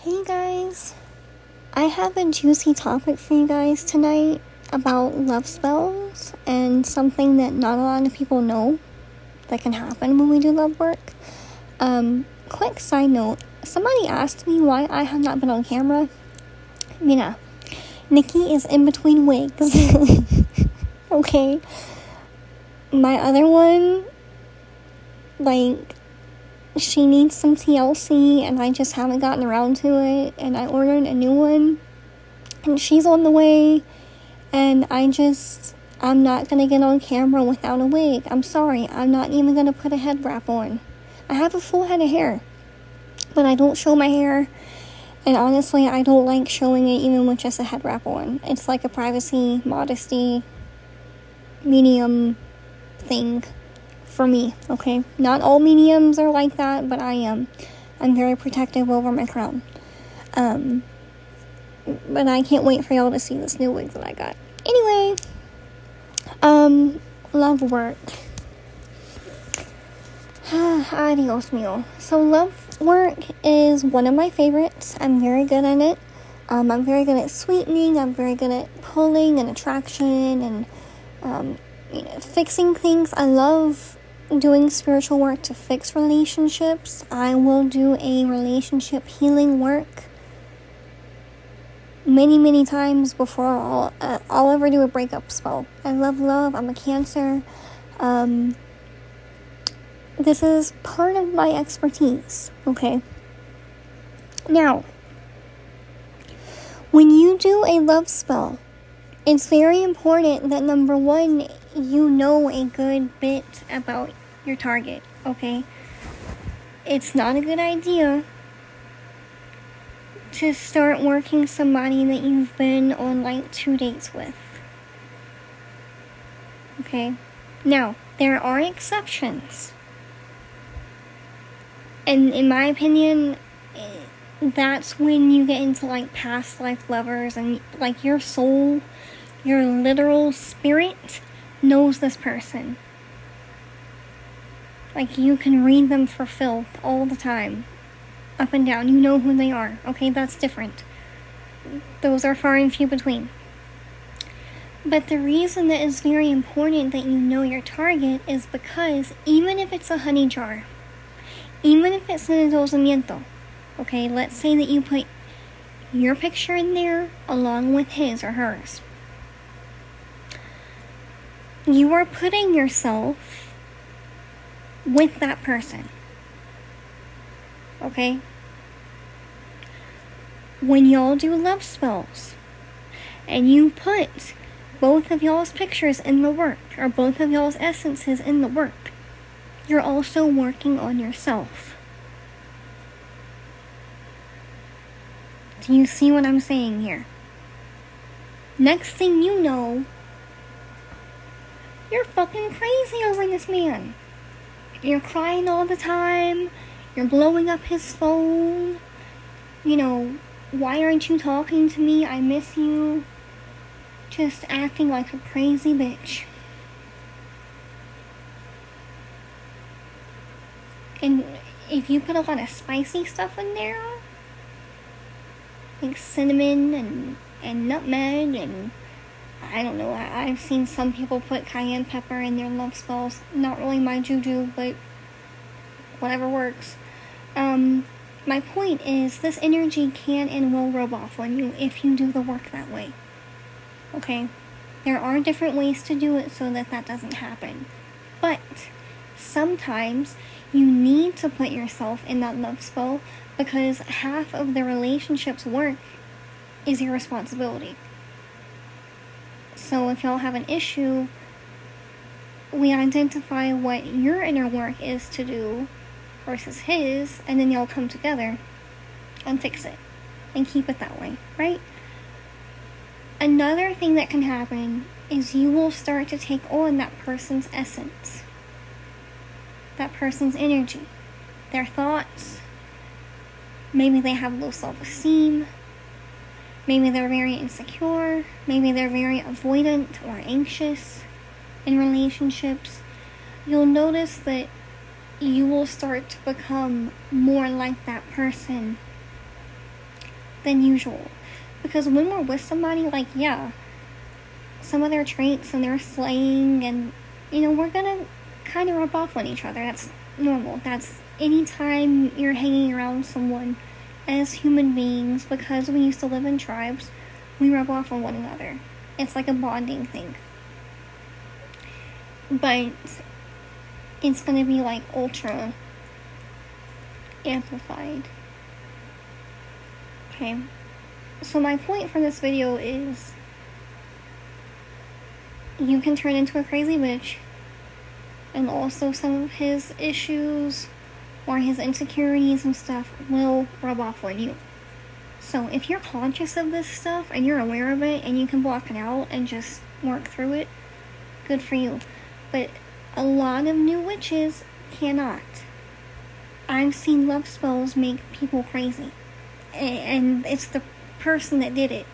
Hey guys, I have a juicy topic for you guys tonight about love spells and something that not a lot of people know that can happen when we do love work. Quick side note, somebody asked me why I have not been on camera. Mira, Nikki is in between wigs. Okay, my other one, she needs some TLC and I just haven't gotten around to it, and I ordered a new one and she's on the way, and I'm not gonna get on camera without a wig. I'm sorry, I'm not even gonna put a head wrap on. I have a full head of hair, but I don't show my hair, and honestly I don't like showing it even with just a head wrap on. It's like a privacy, modesty, medium thing for me, okay? Not all mediums are like that, but I am. I'm very protective over my crown. But I can't wait for y'all to see this new wig that I got. Anyway, love work. Adios mio. So love work is one of my favorites. I'm very good at it. I'm very good at sweetening. I'm very good at pulling and attraction and fixing things. I love doing spiritual work to fix relationships. I will do a relationship healing work many times before I'll ever do a breakup spell. I love love. I'm a Cancer. This is part of my expertise, okay? Now, when you do a love spell, it's very important that, number one, you know a good bit about your target, okay? It's not a good idea to start working somebody that you've been on 2 dates with, okay? Now, there are exceptions, and in my opinion, that's when you get into past life lovers, and your soul, your literal spirit knows this person. You can read them for filth all the time, up and down. You know who they are, okay? That's different. Those are far and few between. But the reason that it's very important that you know your target is because even if it's a honey jar, even if it's an endosamiento, okay, let's say that you put your picture in there along with his or hers. You are putting yourself with that person, okay? When y'all do love spells and you put both of y'all's pictures in the work, or both of y'all's essences in the work, you're also working on yourself. Do you see what I'm saying here? Next thing you know, you're fucking crazy over this man. You're crying all the time. You're blowing up his phone. Why aren't you talking to me? I miss you. Just acting like a crazy bitch. And if you put a lot of spicy stuff in there, like cinnamon and nutmeg and I don't know, I've seen some people put cayenne pepper in their love spells. Not really my juju, but whatever works. My point is, this energy can and will rub off on you if you do the work that way. Okay? There are different ways to do it so that doesn't happen. But sometimes you need to put yourself in that love spell because half of the relationship's work is your responsibility. So if y'all have an issue, we identify what your inner work is to do versus his, and then y'all come together and fix it and keep it that way, right? Another thing that can happen is you will start to take on that person's essence, that person's energy, their thoughts. Maybe they have low self-esteem. Maybe they're very insecure. Maybe they're very avoidant or anxious in relationships. You'll notice that you will start to become more like that person than usual. Because when we're with somebody, like, yeah, some of their traits and their slang and, we're gonna kind of rub off on each other. That's normal. That's anytime you're hanging around someone as human beings, because we used to live in tribes, we rub off on one another. It's like a bonding thing. But it's gonna be like ultra amplified. Okay. So my point for this video is, you can turn into a crazy witch, and also some of his issues or his insecurities and stuff will rub off on you. So if you're conscious of this stuff and you're aware of it and you can block it out and just work through it, good for you. But a lot of new witches cannot. I've seen love spells make people crazy, and it's the person that did it.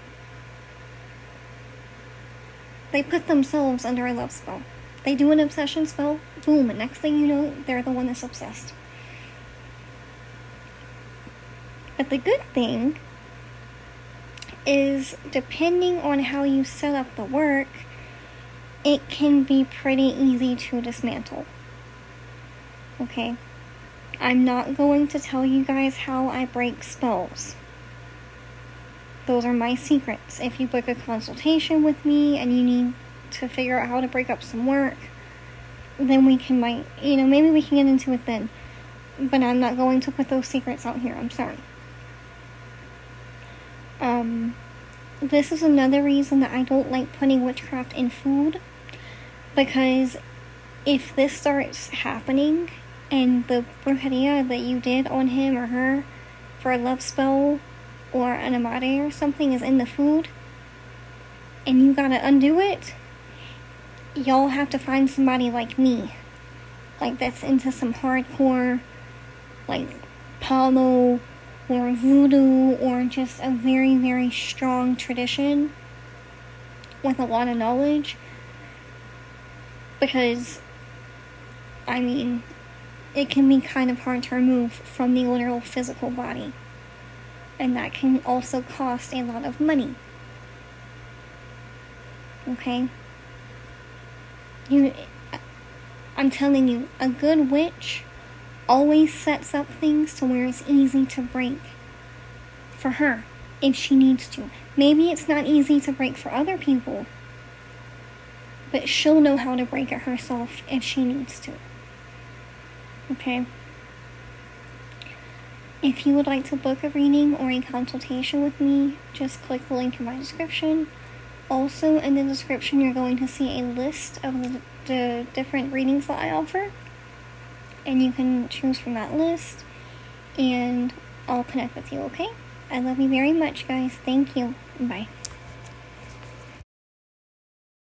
They put themselves under a love spell. They do an obsession spell, boom, and next thing you know, they're the one that's obsessed. But the good thing is, depending on how you set up the work, it can be pretty easy to dismantle. Okay? I'm not going to tell you guys how I break spells. Those are my secrets. If you book a consultation with me and you need to figure out how to break up some work, then maybe we can get into it then. But I'm not going to put those secrets out here. I'm sorry. This is another reason that I don't like putting witchcraft in food. Because if this starts happening, and the brujeria that you did on him or her for a love spell or an amare or something is in the food, and you gotta undo it, y'all have to find somebody like me, like that's into some hardcore, like palo or voodoo, or just a very, very strong tradition with a lot of knowledge. Because, it can be kind of hard to remove from the literal physical body. And that can also cost a lot of money. Okay? I'm telling you, a good witch always sets up things to where it's easy to break for her, if she needs to. Maybe it's not easy to break for other people, but she'll know how to break it herself if she needs to. Okay? If you would like to book a reading or a consultation with me, just click the link in my description. Also, in the description, you're going to see a list of the different readings that I offer. And you can choose from that list, and I'll connect with you, okay? I love you very much, guys. Thank you. Bye.